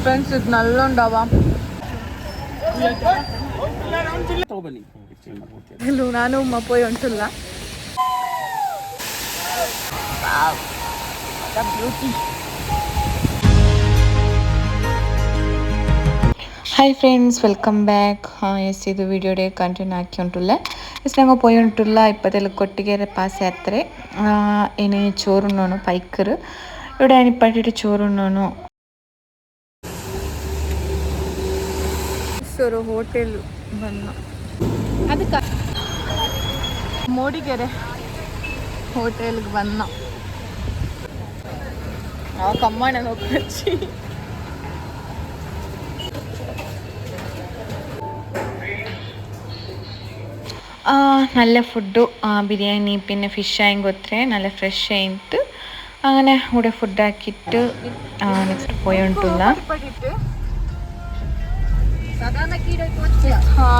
Friends ಇದು ನಲ್ಲೊಂಡವ ನಾನು ಉಮ್ಮ ಪೋಯಿ ಉಂಟುಲ್ಲ beauty. Hi friends, welcome back. Yes ಇದು വീഡിയോ ഡേ കണ്ടിന്യൂ ആക്കിയിട്ടുള്ള എസ് ഞങ്ങൾ പോയിട്ടുള്ള ഇപ്പോഴത്തെ കൊട്ടിക്കേറെ പാസ് യാത്ര ഇനി ചോറുണ്ണു പൈക്കറ് ഇവിടെ അനിപ്പാട്ടിട്ട് ചോറുണ്ണു. ഒരു ഹോട്ടൽ വന്നു അത് മോടിക്കെರೆ ഹോട്ടലിಗೆ വന്ന ആ കമ്മാണ നോക്കി നല്ല ഫുഡ് ബിരിയാണി പിന്നെ ഫിഷ് ആയും കൊത്രേ നല്ല ഫ്രഷ് ആയിട്ട് അങ്ങനെ ഇവിടെ ഫുഡ് ആക്കിയിട്ട് നെക്സ്റ്റ് പോയിട്ടുള്ള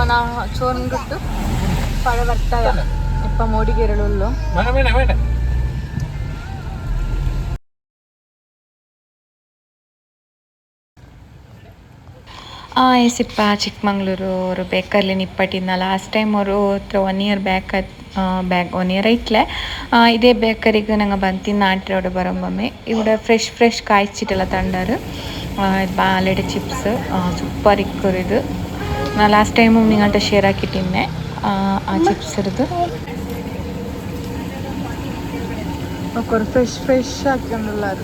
ನಾ ಚೋರ್ಬಿಟ್ಟು ಪಳ ಬರ್ತಾಯ ಇಪ್ಪ ಮೋಡಿಗೆರಳುಲ್ಲು ಎಸ್ ಇಪ್ಪ ಚಿಕ್ಕಮಂಗ್ಳೂರು ಅವರು ಬೇಕರ್ಲಿ ನಿಪ್ಪಟ್ಟಿನ ಲಾಸ್ಟ್ ಟೈಮ್ ಅವರು ಹತ್ರ 1 year ಬ್ಯಾಕ್ 1 year ಐತ್ಲೆ ಇದೇ ಬೇಕರಿಗೆ ನಂಗೆ ಬಂತಿನ നാട്ടിലോട്ട് ಬರೋಮ್ಮೆ ഇവിടെ ഫ്രഷ് കായ്ച്ചിട്ടുള്ള തണ്ടാറ് ബാലയുടെ ചിപ്സ് സൂപ്പർ ഇക്കൊരു ഇത് ഞാൻ ലാസ്റ്റ് ടൈമും നിങ്ങളുടെ ഷെയർ ആക്കിയിട്ടിന്നെ ആ ചിപ്സ് എടുത്ത് ഒക്കെ ഫ്രഷ് ആക്കിയിട്ടുള്ളത്.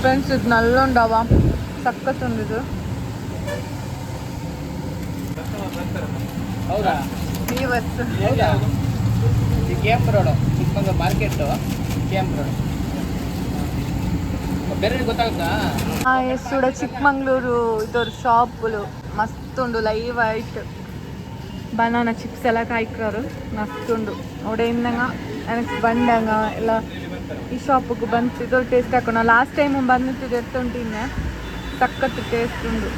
ಫ್ರೆಂಡ್ಸ್ ಇದು ನಲ್ಲೊಂಡವ ಸಕ್ಕತ್ತುಂಡು ಇದು. ಹೌದಾ ಇವತ್ತು camp road Chikmagalur market camp road ಬೇರೆ ಗೊತ್ತಾಗುತ್ತಾ? ಎಸ್ ಕೂಡ ಚಿಕ್ಕಮಂಗ್ಳೂರು ಇದೊಂದು ಶಾಪ್ಗಳು ಮಸ್ತ್ ಉಂಡು. ಲೈವ್ ಆಯ್ತು ಬನಾನಾ ಚಿಪ್ಸ್ ಎಲ್ಲ ಕಾಯ್ಕ್ರವರು ಮಸ್ತ್ ಉಂಡು. ಒಡೆಯಿಂದಂಗ ನನಗೆ ಬಂಡಂಗ ಎಲ್ಲ ಈ ಶಾಪಿಗೆ ಬಂತು ಇದು ಟೇಸ್ಟ್ ಹಾಕೋಣ. ಲಾಸ್ಟ್ ಟೈಮು ಬಂದಿತ್ತು ಎತ್ತುಂಟು ಇನ್ನೆ ಸಕ್ಕತ್ತು ಟೇಸ್ಟ್ ಉಂಡು.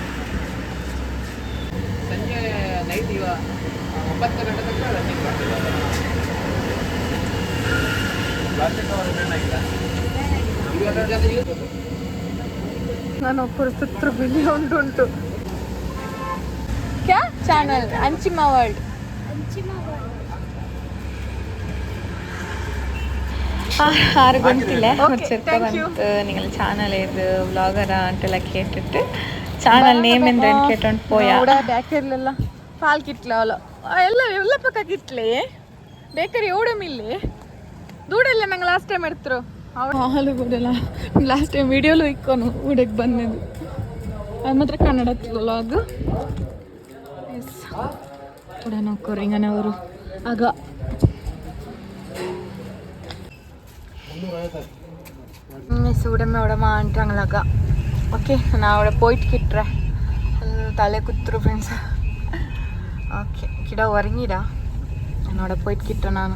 ಸಂಜೆ ನೈಟ್ 9 ಗಂಟೆ ನಾನು ಒಬ್ಬರು ಸುತ್ತರು ಬಿಲಿ ಉಂಟು. ಕ್ಯಾ ಚಾನಲ್ ಅಂಚಿಮಾ ವರ್ಲ್ಡ್ ആറ് ഗൊണ്ടില്ലേ ചെറുപ്പ നിങ്ങൾ ചാനൽ ഏത് വ്ളോഗറാ ಅಂತೆಲ್ಲ കേട്ടിട്ട് ಚಾನಲ್ ನೇಮ್ ಎಂದ್ರೆ ಕೇಟೊಂಡು പോയാ ಬೇಕರಿಲೆಲ್ಲ ಪಾಲ್ ಕಿಟ್ಲ ಎಲ್ಲ ಪಕ್ಕ ಕಿಟ್ಲೆ ಬೇಕರಿ ಓಡಮಿಲ್ಲಿ ದೂಡೆಲ್ಲ ನಂಗೆ ಲಾಸ್ಟ್ ಟೈಮ್ ಎಡ್ತರು ಹಾಲು ಕೂಡಲ್ಲ ಲಾಸ್ಟ್ ಟೈಮ್ ವಿಡಿಯೋಲು ಇಕ್ಕೋನು ಊಡಕ್ಕೆ ಬಂದಿದ್ದು ಅದು ಮಾತ್ರ ಕನ್ನಡ ವ್ಲಾಗ್. ಎಸ್ ಕೂಡ ನೋಡ್ಕೋರು ಹಿಂಗನವರು ಆಗ உடம்பு ஆண்டாங்களாக்கா. ஓகே நான் அவட போயிட்டு கிட்டுறேன் தலை குத்துரு ஃப்ரெண்ட்ஸ். ஓகே கிட உறங்கிடா என்னோட போயிட்டு கிட்டேன் நான்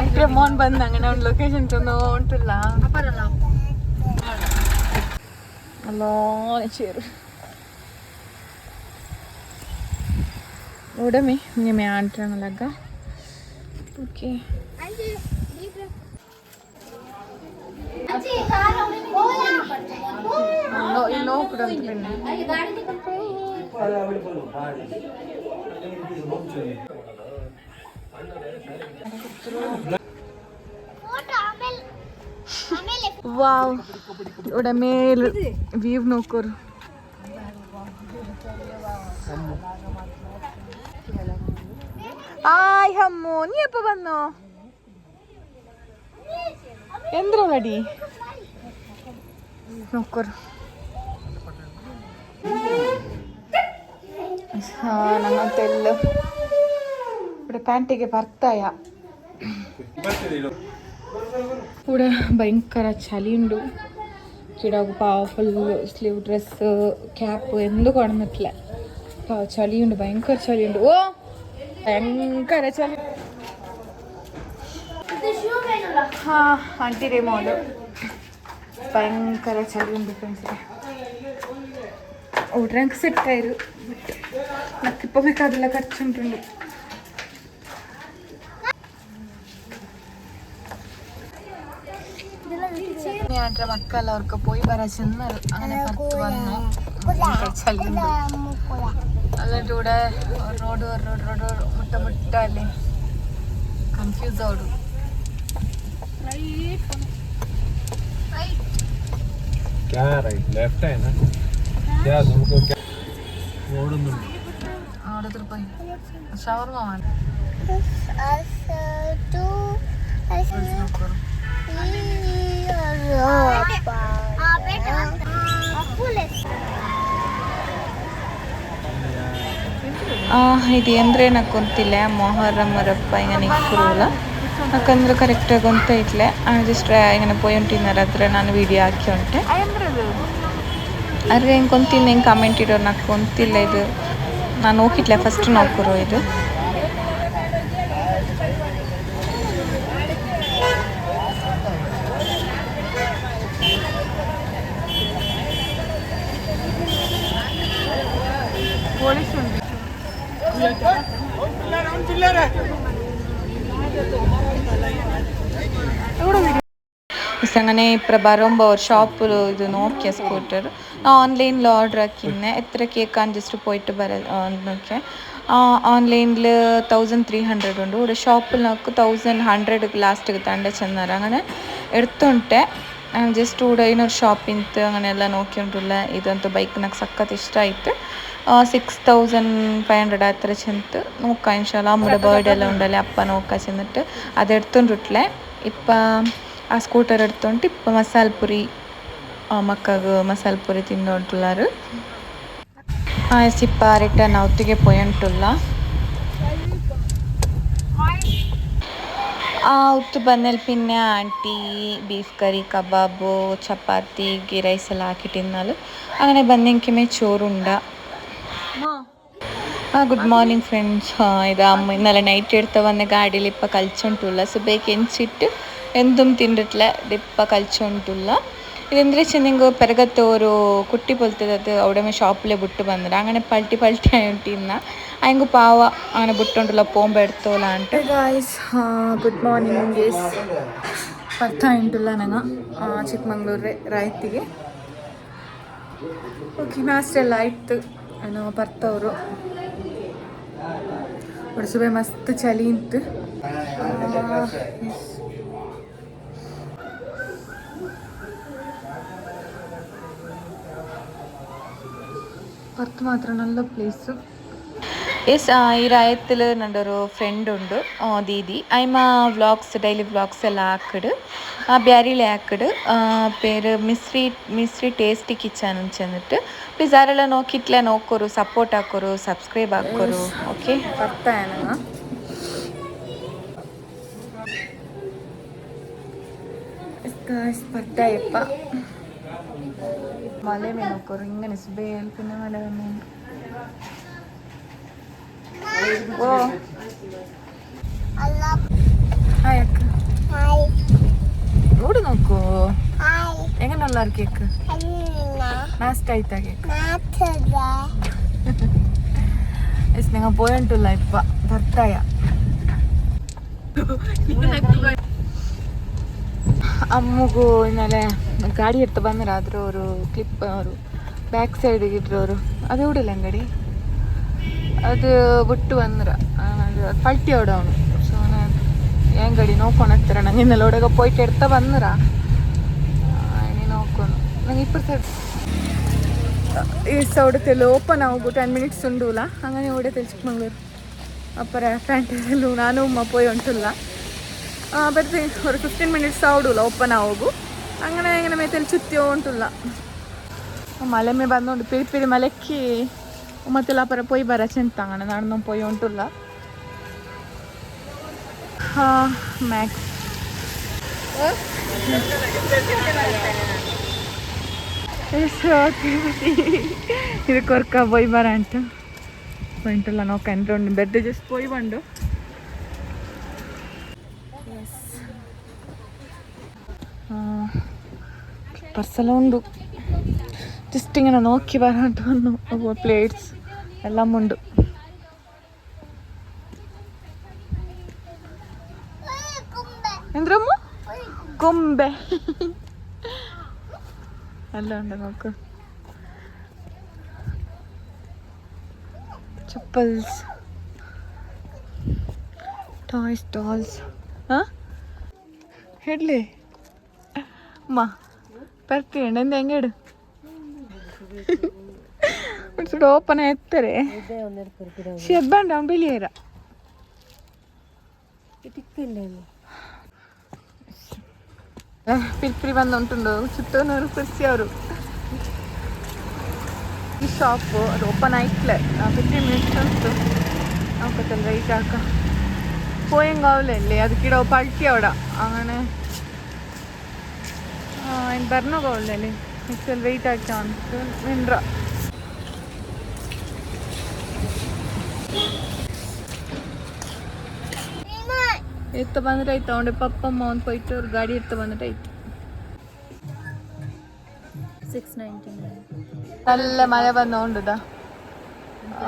ಇದ್ರೆ ಮೋನ್ ಬಂದಂಗ ಒಂದು ಲೊಕೇಶನ್ ತಂದು ಉಂಟಿಲ್ಲ ಅಲ್ಲೋ ಚೇರು ಉಡಮಿ ನಿಮ್ಮೆ ಆಂಟ್ರಂಗಲಾಗ. ಓಕೆ ಇಲ್ಲಿ ಹೋಗ್ಬಿಡು ವಾವ್ ഇവിടെ മേൽ വ്യൂ നോക്കൂ. ಆಯ್ ಹಮ್ಮು ನೀ ಎಪ್ಪ ಬಂದು ಎಂದ್ರಲ್ಲಡಿ ನೋಕರು ನಮ್ಮಂತೆಲ್ಲ ഇവിടെ ಪ್ಯಾಂಟಿಗೆ ಬರ್ತಾಯ ಕೂಡ ಭಯಂಕರ ಚಳಿ ಉಂಡು. ಕಿಡಗು ಫುಲ್ ಸ್ಲೀವ್ ಡ್ರೆಸ್ ಕ್ಯಾಪ್ ಎಂದು ಕೊಡಮತ್ಲೆ ಚಳಿ ಉಂಡು ಭಯಂಕರ ಚಳಿ ಉಂಡು. ಓ ಭಯಂಕರ ಚಳಿ. ಹಾಂ ಆಂಟಿ ರೇಮೋದು ഭയങ്കര ചളി ഉണ്ട് ഫ്രണ്ട്സിനെ. ഓടാനൊക്കെ സെറ്റായിരുന്നു. നമുക്കിപ്പോൾ ಬೇಕಾದೆಲ್ಲ ಖರ್ಚುಂಟುಂಡು. ഞാൻ മക്കളവർക്ക് പോയി വരാൻ ചെന്നത് അങ്ങനെ പുറത്ത് വന്നു ചല്ലുണ്ട് എന്നിട്ട് ഇവിടെ റോഡ് മുട്ട മുട്ട അല്ലേ കൺഫ്യൂസ് ആവും क्या राइट लेफ्ट है ना क्या तुमको क्या ഓടുന്നുണ്ട് അവിടെ പോയി ഷവർമ വേണം ಇದು ಅಂದ್ರೆ నాకు ಗೊತ್ತಿಲ್ಲ ಮೊಹರಂ ರಪ್ಪ ಹಿಂಗೆ ನಿಕ್ಕರಲ್ಲ ಯಾಕಂದ್ರೆ ಕರೆಕ್ಟಾಗಿ ಗೊತ್ತೈತ್ಲೆ ಜಸ್ಟ್ ಹಿಂಗೆ പോയി ಉಂಟಿನಾರ ಹತ್ರ ನಾನು ವಿಡಿಯೋ ಹಾಕಿ ಉಂಟೆ ಅದ್ರ ಹೆಂಗೆ ಗೊತ್ತಿಲ್ಲ ಹೆಂಗೆ ಕಮೆಂಟ್ ಇಡೋರು నాకు ಗೊತ್ತಿಲ್ಲ ಇದು ನಾನು ಹೋಗಿಟ್ಲೆ ಫಸ್ಟ್ ನೋಡ್ಕೊರು ಇದು അങ്ങനെ ഇപ്പം ബറുമ്പോൾ ഒരു ഷോപ്പിൽ ഇത് നോക്കിയ സ്കൂട്ടർ ഓൺലൈനിൽ ഓർഡർ ആക്കിന്നെ എത്ര കേൾക്കാൻ ജസ്റ്റ് പോയിട്ട് നോക്കിയാൽ ഓൺലൈനിൽ 1300 ഉണ്ട് ഇവിടെ ഷോപ്പിൽ നോക്ക് 1100 ലാസ്റ്റ് തണ്ട ചെന്നാറ് അങ്ങനെ എടുത്തുಂಟೆ ಜಸ್ಟ್ ഇവിടെ ಇನ್ನೊಂದು ಶಾಪಿಂಗ್ അങ്ങനെയെಲ್ಲ നോക്കിയിട്ടുള്ള ഇതൊന്നും ബൈക്ക് నాకు സക്കത്ത് ഇഷ്ടമായിട്ട് 6500 ಹತ್ರ ಚೆಂತು ನೋക്കാം ಇನ್ಶಾಲ್ಲ നമ്മുടെ ബർത്ത്ഡേ ಎಲ್ಲ ಉಂಡಲ್ಲಿ ಅಪ್ಪ ನೋക്കാം ಚೆന്നിട്ട് ಅದು എടുത്തുകൊണ്ടിട്ടില്ലേ ഇപ്പം ಆ ಸ್ಕೂಟರ್ എടുത്തുകൊണ്ട് ഇപ്പം മസാല ಪುರಿ ಮಕ್ಕಳು ಮಸಾಲ ಪುರಿ ತಿಂದುಂಟುಳ್ಳಾರು ಸಿಪ್ಪ ರಿಟರ್ನ್ ಅವತ್ತಿಗೆ ಪೋಯುಂಟುಲ್ಲ ಉತ್ತು ಬಂದಲ್ಲಿ ಪಿನ್ನೆ ಆಂಟಿ ಬೀಫ್ ಕರಿ ಕಬಾಬು ಚಪಾತಿ ಗೀ ರೈಸ್ ಎಲ್ಲ ಹಾಕಿ ತಿನ್ನಲು അങ്ങനെ ಬಂದಿಂಕಿಮೆ ചോറുണ്ട ಗುಡ್ ಮಾರ್ನಿಂಗ್ ಫ್ರೆಂಡ್ಸ್ ಇದು ಅಮ್ಮ ഇന്നലെ നൈറ്റ് എടുത്ത് വന്ന ഗാഡിയിൽ ഇപ്പം കളിച്ചുകൊണ്ടുള്ള സുബേക്ക് എണിച്ചിട്ട് എന്തും തിന്നിട്ടില്ല ഇതിപ്പോൾ കളിച്ചുകൊണ്ടുള്ള ഇതെന്താ വെച്ചാൽ നിങ്ങൾ പെരകത്തെ ഒരു കുട്ടി പോലത്തെ അത് അവിടെ ഷോപ്പിൽ വിട്ട് വന്നിട്ട് അങ്ങനെ പൾട്ടി ആയിട്ടിരുന്ന അതിങ്ങ് പാവ അങ്ങനെ വിട്ടുകൊണ്ടുള്ള പോകുമ്പോൾ എടുത്തോലാണ്ട് ഗായ്സ് ಗುಡ್ ಮಾರ್ನಿಂಗ್ ಗೇಸ್ ಬರ್ತಾ ಉಂಟುಲ್ಲ ನಂಗೆ ಚಿಕ್ಕಮಂಗ್ಳೂರು ರಾಯ್ತಿಗೆ ಓಕೆ ನಾಷ್ಟ ಎಲ್ಲ ಆಯ್ತು ಏನೋ ಬರ್ತವರು ಸುಬೆ ಮಸ್ತ್ ಚಳಿ ಇತ್ತು പുറത്ത് മാത്രം നല്ല പ്ലേസ് യെസ് ഈ രായത്തിൽ എൻ്റെ ഒരു ഫ്ರೆಂಡ್ ಉಂಡು ದೀದಿ ಐಮ ವ್ಲಾಗ್ಸ್ ಡೈಲಿ ವ್ಲಾಗ್ಸ್ ಎಲ್ಲ ಹಾಕಿಡು ಬ್ಯಾರಿಲೆ ಹಾಕಿಡು പേര് മിസ്രി ടേസ്റ്റി കിച്ചൻ ചെന്നിട്ട് പ്ലീസ് ആരെಲ್ಲ നോക്കിയിട്ടില്ല നോക്കോರು ಸಪೋರ್ಟ್ ಹಾಕೋರು ಸಬ್ಸ್ಕ್ರೈಬ್ ಹಾಕೋರು ಓಕೆ ಬರ್ತಾ ಏನಂಗ ಬರ್ತಾ ಯಪ್ಪ മല നോക്കോറ് ഇങ്ങനെ സുബേൽ പിന്നെ മല വന്നു ഓ ഹായ് അക്ക ഇവിടെ നോക്കൂ എങ്ങനെയുള്ള കേക്ക് നാസ്റ്റ് ആയിട്ടാ കേക്ക് ഞങ്ങൾ പോയിട്ടുള്ള ഇപ്പ ഭർത്തായ ಅಮ್ಮಗೂ ಇನ್ನಲೆ ಗಾಡಿ ಎತ್ತ ಬಂದ್ರೆ ಅದ್ರ ಅವರು ಕ್ಲಿಪ್ ಅವರು ಬ್ಯಾಕ್ ಸೈಡಿಗೆ ಇಟ್ಟರು ಅದು ಹುಡಿಲ್ಲ ಅಂಗಡಿ ಅದು ಬಿಟ್ಟು ಬಂದ್ರ ಅದು ಪಲ್ಟಿ ಅವನು ಸೊ ಏನ್ ಗಡಿ ನೋಡ್ಕೊಂಡು ಹತ್ತಿರ ನಂಗೆ ಇನ್ನೆಲ್ಲ ಒಳಗೆ ಪೋಯ್ಟ್ ಎಡ್ತಾ ಬಂದ್ರ ನೋಡ್ಕೊಂಡು ನಂಗೆ ಇಪ್ಪತ್ತು ಸೈಡ್ ಇಷ್ಟು ಸೌಡತೆಲ್ಲ ಓಪನ್ ಆಗೋಗು 10 minutes ಉಂಡುಲ್ಲ ಹಂಗಾನೆ ಓಡೈತೆ ಚಿಕ್ಕಮಂಗ್ಳೂರು ಅಪ್ಪರ ಫ್ಯಾಂಟೆಲ್ಲೂ ನಾನು ಉಮ್ಮ പോയി ಉಂಟುಲ್ಲ ಬರ್ತೀವಿ ഒരു 15 minutes ആവിടില്ല ഓപ്പൺ ആവുകു അങ്ങനെ ഇങ്ങനെ മേത്തൽ ചുറ്റിയോ ಉಂಟುಲ್ಲ മലമേ ಬಂದോണ്ട് പിരി മലക്ക് ഉമ്മത്തില്ല അപ്പുറം പോയി വരച്ചെന്താ അങ്ങനെ നടന്നും പോയി ಉಂಟುಲ್ಲ ಮ್ಯಾಕ್ಸ್ ഇത് കൊറക്ക പോയി വരാണ്ട് പോയിട്ടുള്ള നോക്കാൻ ബെഡ് ജസ്റ്റ് പോയി വണ്ടു ಪರ್ಸೆಲ್ಲ ಉಂಡು ಜಸ್ಟ್ ಇങ്ങനെ നോക്കി വരാണ്ട് വന്നു അപ്പോൾ പ്ലേറ്റ്സ് എല്ലാം ഉണ്ട് എന്തിനമ്മ ಗೊಂಬೆ ಎಲ್ಲ ಉಂಟು ನೋಕು. Chappals, toys, dolls. ಹಾಂ ಹೇಳಲಿ ಅಮ್ಮ ಬರ್ತೀವಿ ಎಂದ ಹೆಂಗೇಡು ಸುಡು ಓಪನ್ ಎತ್ತಾರೆ ಶೆಬ್ಬಂಡ ಬಿಳಿಯರ ಪಿರ್ಪಿರಿ ಬಂದು ಉಂಟುಂಡು ಚಿತ್ತೂನೂರು ಕುರ್ಸಿ ಅವರು. ಈ ಶಾಪು ಅದು ಓಪನ್ ಆಯ್ತಲೆ 15 ಮಿನಿಟ್ಸ್ ಉಂಟು. നോക്കത്തല്ല റേറ്റ് ആക്കാം പോയെങ്കാവില്ലേ അത് കിടോ പഴുത്തി അവിടെ അങ്ങനെ പറഞ്ഞോക്കാവില്ലേ മിക്സൽ വെയിറ്റ് ആക്കാൻ മിൻട്ര ಎತ್ತ ಬಂದಿട്ടാಯ್ತು ಅವಡೆ ಪಪ್ಪ ಅಮ್ಮ ಒಂದು ಹೋಯ್ತು ಅವ್ರ ಗಾಡಿ ಎತ್ತ ಬಂದಿട്ടാಯ್ತು. 699 നല്ല മഴ വന്നോണ്ടതാ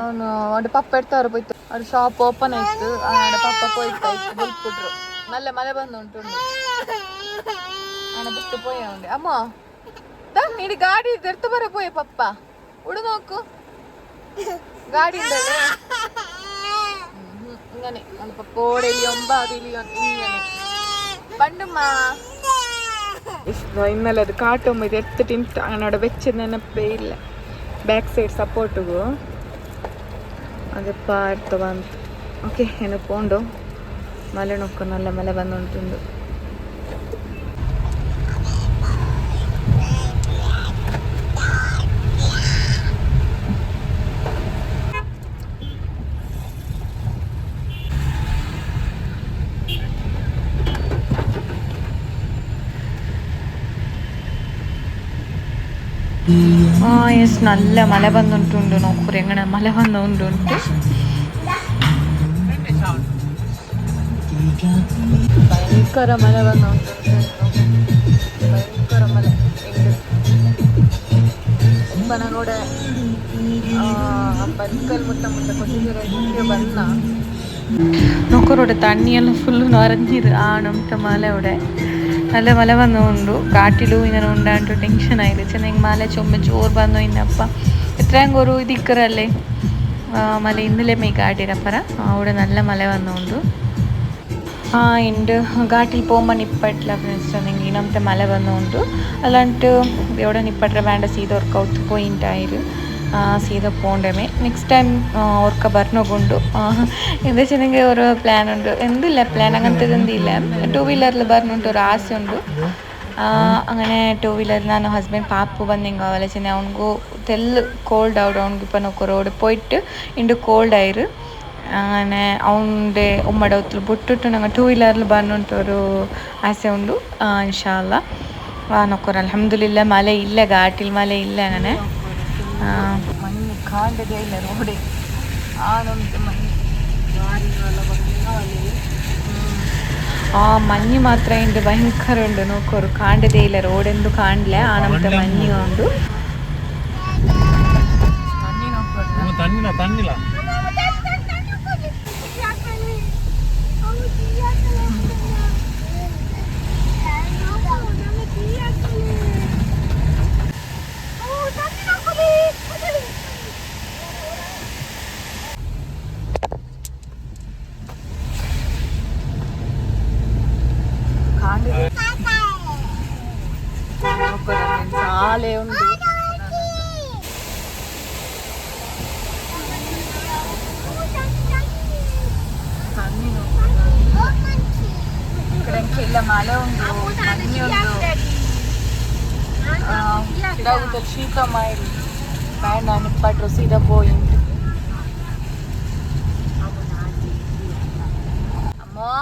ಅವನು ಅವಡೆ ಪಪ್ಪ ಎಡ್ತಾವ್ರು ಹೋಯ್ತು ಅವ್ರ ಶಾಪ್ ಓಪನ್ ಆಯ್ತು ಅವಡೆ ಪಪ್ಪ ಹೋಯ್ತಾಯ್ತು ಬಿಟ್ಬಿಟ್ರು. നല്ല ಮഴ ಬಂದುಂಟುಂಡು ಅವನ ಬಿಟ್ಟು പോയി ಅವಡೆ ಅಮ್ಮ ನೀಡಿ ಗಾಡಿ ಎಡ್ತು ಬರ പോയി പപ്പ ഉടു നോക്കൂ ಗಾಡಿ ഉണ്ടല്ലേ ഇങ്ങനെ അവന്റെ പപ്പ ഓടലിയൊമ്പ അതിലിയൊന്ന് ഇങ്ങനെ പണ്ടുമ്മ ഇന്നലെ അത് കാട്ടുമ്പോൾ ഇത് എടുത്തിട്ട് അങ്ങനെ അവിടെ വെച്ച് ನೆನಪೇ ಇಲ್ಲ. ಬ್ಯಾಕ್ ಸೈಡ್ ಸಪೋರ್ಟಿಗೂ ಅದಪ್ಪ ಅರ್ಥ ಬಂತು. ಓಕೆ ನೆನಪುಂಡು ಮಲೆ ನೊಕ್ಕು ನಲ್ಲ ಮಲೆ ಬಂದುಂಟುಂಡು. ಎಸ್ നല്ല മല വന്നിട്ടുണ്ട് നോക്കൂറി എങ്ങനെ മല വന്നുകൊണ്ട് ഭയങ്കര മല വന്നുണ്ട് ഭയങ്കര മല ഉപ്പന കൂടെ ബൽക്കൽ മുട്ട മുട്ട കൊച്ചിಗೆ ಬನ್ನ നോക്കറോടെ തണ്ണിയെല്ലാം ഫുള്ള് നിറഞ്ഞിത് ആണും മല അവിടെ നല്ല മല വന്നുകൊണ്ട് കാട്ടിലും ഇങ്ങനെ ഉണ്ടായിട്ട് ടെൻഷൻ ആയിരുന്നു. ചെന്നെങ്കിൽ മല ചുമ ചോറ് വന്നു ഇന്നപ്പ എത്രയും ഒരു ഇതിക്കറല്ലേ മല ഇന്നലെ മേ കാട്ടിരപ്പറ അവിടെ നല്ല മല വന്നുകൊണ്ട് എൻ്റെ ಘಾಟಿಲಿ പോകുമ്പോൾ ನಿಪ್ಪಟ್ಲ ಫ್ರೆಂಡ್ಸ್ ನಿಂಗೆ ಇನ್ನೊಂದು ಮಲೆ ಬಂದುಂಟು ಅಲ್ಲಂಟು ಎവിടെ ನಿಪ್ಪಟ್ರೆ ಬೇಡ ಸೀದಾ ಅವ್ರ ಕೌತು പോയിട്ടായിരു സീതാ പോണ്ടമേ നെക്സ്റ്റ് ടൈം ഓർക്ക പറഞ്ഞുകൊണ്ട് എന്താ വെച്ചിട്ടുണ്ടെങ്കിൽ ഒരു പ്ലാൻ ഉണ്ട് എന്തില്ല പ്ലാൻ അങ്ങനത്തെ എന്തില്ല 2 വീലറിൽ പറഞ്ഞിട്ട് ഒരു ആಸೆ ഉണ്ട്. അങ്ങനെ 2 വീലർ ನಾನು ಹಸ್ಬೆಂಡ್ ಪಾಪು ಬಂದಿಂಗ ಅವಲ್ಲ ಚೆನ್ನ ಅವನಿಗೂ ತೆಲ್ಲು ಕೋಲ್ಡ್ ಔಟ್ ಅವ್ನಿಗೆ ಇಪ್ಪ ನೋಕೋ ರೋಡ್ പോയിട്ട് ಇಂಡು ಕೋಲ್ಡ್ ಆಯಿರು അങ്ങനെ അവൻ്റെ ഉമ്മയുടെ ഒത്തിരി ಬಿಟ್ಟಿಟ್ಟು ನಂಗೆ 2 വീലറിൽ പറഞ്ഞിട്ട് ഒരു ആಸೆ ഉണ്ട്. ഇൻഷാല്ല നോക്കോറ് അൽഹംദുലില്ലാ മല ഇല്ല ಘಾಟಿൽ മല ഇല്ല അങ്ങനെ മഞ്ഞ് കാണ്ടതേ ഇല്ല റോഡ് ആണൊന്ന് മഞ്ഞ് ಮಾತ್ರ ഉണ്ട് ഭയങ്കര ഉണ്ട് നോക്കോರು ಕಾಂಡದೇ ಇಲ್ಲ ರೋಡ್ ಎಂದು ಕಾಣಲ ಆನಂತ ಮഞ്ഞ് ಉಂಟು ತಣ್ಣಿಲ್ಲ చాలే ఉంది ఇక్కడ ఇంకెళ్ళ మల ఉంది మన్ని ఉంది ఇడాగుతారు శీతమాయిలు బ్యాండ్ నిప్పట్రు సీదా పోయింది అమ్మో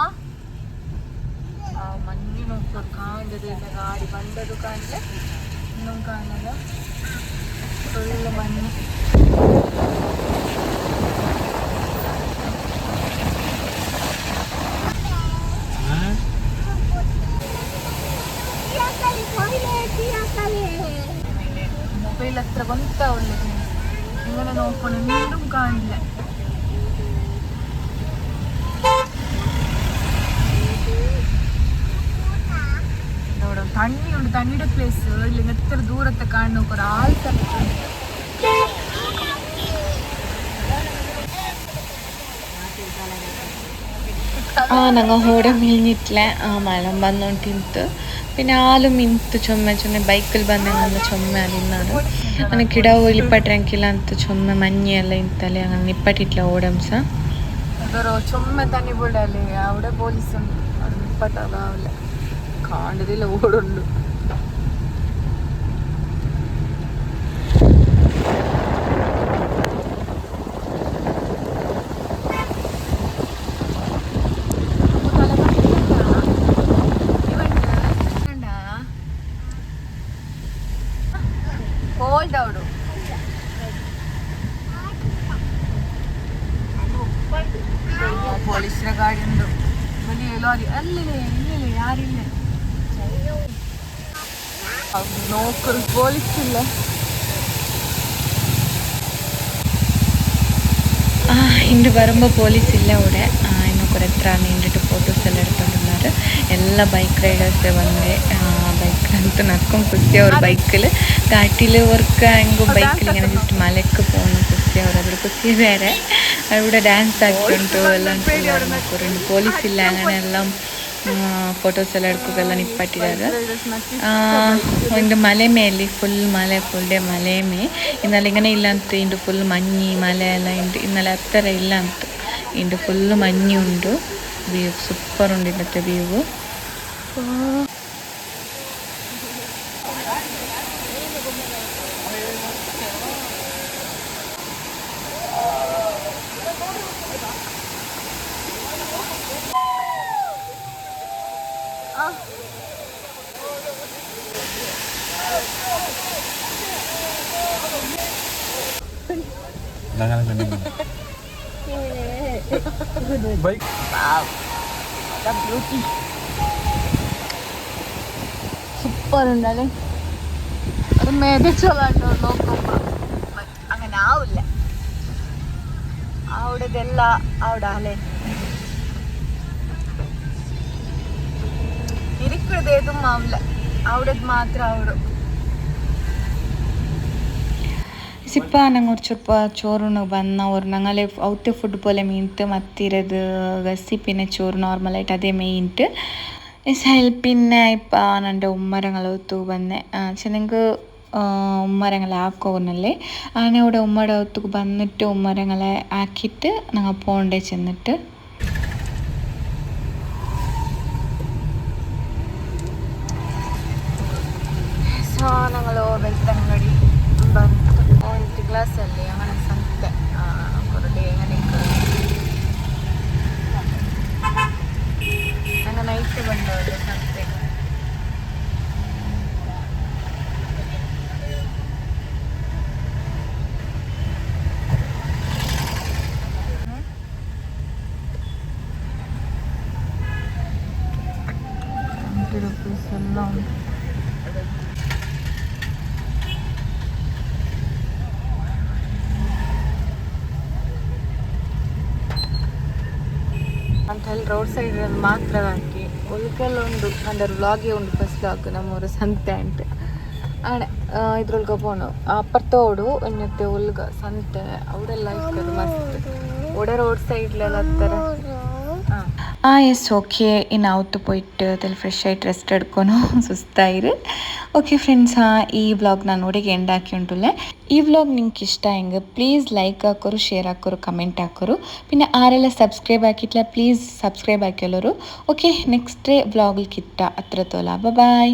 മഞ്ഞ് നോക്കുക കാണ്ടത് ഗാഡി പണ്ടത് കാണില്ല ഒന്നും കാണുന്നില്ല ഫുള്ള് മഞ്ഞ്. മൊബൈൽ അത്ര കൊണ്ടാവില്ല ഇങ്ങനെ നോക്കണം വീണ്ടും കാണില്ല. തണ്ണിയുണ്ട് തണ്ണിയുടെ പ്ലേസ് ഇല്ലെങ്കിൽ എത്ര ദൂരത്തെ കാണുന്നു കുറേ ആൾക്കാരുണ്ട്. ನಂಗೆ ಹೋಡೆ ಮಿಲ್ನಿಟ್ಲೆ ಮಳೆ ಬಂದೊಂಟಿಂತು പിന്നെ ആലും മിനിത്ത് ചുമ്മ ബൈക്കിൽ ಬಂದಂಗೆ ചുമ്മ ನಿನ್ನಾರು ನನಗೆ ಗಿಡ ಇಪ್ಪಟ್ರಂಕಿಲ್ಲ ಅಂತ ചുമ്മ മഞ്ഞെല്ലാം ಇಂತಲೆ അങ്ങനെ ನಿಪ್ಪಟ್ಟಿಟ್ಲ ഓടംಸ ಅದರ ചുമ്മ തന്നി ಬಿಡಲಿ അവിടെ പോലീസ് ഉണ്ട് അത് നിപ്പട്ടാവില്ല കാണ്ടതില്ല ഓടുണ്ട്. പോലീസിന്റെ ഗാഡി ഉണ്ട് വലിയ ലോറി അല്ലേ ഇല്ലേ ആരില്ല നോക്കരു പോലീസില്ല. ಇಂದು ಬರುമ്പോൾ ಪೊಲೀಸ್ ಇಲ್ಲ അവിടെ ಇನ್ನೊಬ್ಬರ ಹತ್ರ ನಿಂತಿಟ್ಟು ಫೋಟೋಸ್ ಎಲ್ಲ എടുത്തോണ്ടിരുന്നാറ്. ಎಲ್ಲ ಬೈಕ್ ರೈಡರ್ಸೇ ಬಂದೆ ബൈക്ക് ಅಂತ നക്കും കുത്തി അവർ ബൈക്കിൽ കാട്ടിൽ വർക്ക് ആയെങ്കിൽ ബൈക്കിൽ ഇങ്ങനെ ജസ്റ്റ് മലക്ക് പോകുന്നു കുത്തി അവരവിടെ കുത്തി വേറെ അവിടെ ഡാൻസ് ആക്കിയിട്ടു എല്ലാം നോക്കുന്നുണ്ട്. പോലീസ് ಇಲ್ಲ അങ്ങനെ എല്ലാം ಫೋಟೋಸ್ ಎಲ್ಲ എടുക്കുകയെല്ലാം ನಿಪ್ಪಟ್ಟಿದ್ದಾರೆ. ಇಂದು ಮಲೆ ಮೇಲೆ ಫುಲ್ ಮಲೆ ಫುಲ್ ಡೇ ಮಲೆ ಮೇ ಇನ್ನಲ್ಲಿ ಇങ്ങനെ ಇಲ್ಲ ಅಂತ ಇಂದು ಫುಲ್ ಮഞ്ഞി ಮಲೆ ಎಲ್ಲ ಇಂದು ಇನ್ನಲ್ಲಿ ಹತ್ತರ ಇಲ್ಲ ಅಂತ ಇಂದು ಫುಲ್ ಮഞ്ഞി ಉಂಟು. ವ್ಯೂ ಸೂಪರ್ ಉಂಟು ಇಲ್ಲತ್ತೆ view. Bike. Wow, the beauty. Super ഉണ്ടല്ലേ. അത് മേടിച്ചോളാട്ടോ നോക്കുമ്പോ അങ്ങനെ ആവില്ല. അവിടെതെല്ല അവിടെ അല്ലേ ഇരിക്കുന്നതേതും ആവില്ല. അവിടെ മാത്രം അവിടെ ಸಿಪ್ಪ ನಂಗೆ ಒಂದು ಸ್ವಲ್ಪ ಚೋರು ಬಂದು ಅವ್ರು ನಂಗಲೆ ಅವತ್ತೆ ಫುಡ್ പോലെ മീൻറ്റ് മത്തിരത് ഗസി പിന്നെ ചോറ് നോർമലായിട്ട് അതേ മെയിൻറ്റ് പിന്നെ ഇപ്പം എൻ്റെ ഉമ്മരങ്ങളൊത്തു ಬಂದೆ ചെന്നെങ്കിൽ ഉമ്മരങ്ങളെ ആക്കോന്നല്ലേ അങ്ങനെ ഇവിടെ ഉമ്മയുടെ ഒത്തുക്ക് വന്നിട്ട് ഉമ്മരങ്ങളെ ആക്കിയിട്ട് ഞങ്ങൾ പോണ്ടേ ചെന്നിട്ട് ഞങ്ങൾ വെളുത്തങ്ങടി ಬಂತು ಒಂದು ಗ್ಲಾಸಲ್ಲಿ അങ്ങനെ ಸಂತೆ ಕೊರಡೆ അങ്ങനെ അങ്ങനെ നൈറ്റ് ಬಂದವರು ಸಂತೆ ₹20 ಎಲ್ಲ ಉಂಟು. ಅಂತ ಹೇಳಿ ರೋಡ್ ಸೈಡ್ ಮಾತ್ರ ಹಾಕಿ ಒಳಗೆಲ್ಲ ಉಂಡು ಅಂದರೆ ವ್ಲಾಗೇ ಉಂಡು ಫಸ್ಟ್ ವ್ಲಾಗ್ ನಮ್ಮೂರು ಸಂತೆ ಅಂಟು ಆಣೆ ಇದ್ರೊಳಗೆ ಪೋನು ಅಪ್ಪರ್ತೋಡು ಇನ್ನತ್ತೆ ಒಲ್ಗ ಸಂತೆ ಅವಡೆಲ್ಲ ಇರ್ತದೆ ಮಸ್ತ್ ಒಡೆ ರೋಡ್ സൈഡിലെಲ್ಲ ಹತ್ತರ ಎಸ್ ಓಕೆ ಇನ್ನು ಅವತ್ತು പോയിട്ട് അതിൽ ഫ്രഷ് ആയിട്ട് റെസ്റ്റ് എടുക്കണം സുസ്തായിര്. ഓക്കെ ഫ്രണ്ട്സ് ഈ വ്ളോഗ് ನಾನು ನೋಡಿಗೆ ಎಂಡ್ ಹಾಕಿಯುಂಟುಲ್ಲೆ. ಈ ವ್ಲಾಗ್ ನಿಮ್ಗೆ ಇಷ್ಟ ಆയെങ്കിൽ ಪ್ಲೀಸ್ ಲೈಕ್ ಹಾಕೋರು ಶೇರ್ ಹಾಕೋರು ಕಮೆಂಟ್ ಹಾಕೋರು പിന്നെ ആരെല്ലാം സബ്സ്ക്രൈബ് ആക്കിയിട്ടില്ല പ്ലീസ് സബ്സ്ക്രൈബ് ആക്കിയുള്ളൂ. ഓക്കെ നെക്സ്റ്റ് വ്ളോഗിൽ കിട്ട അത്രത്തോളം. ബൈ.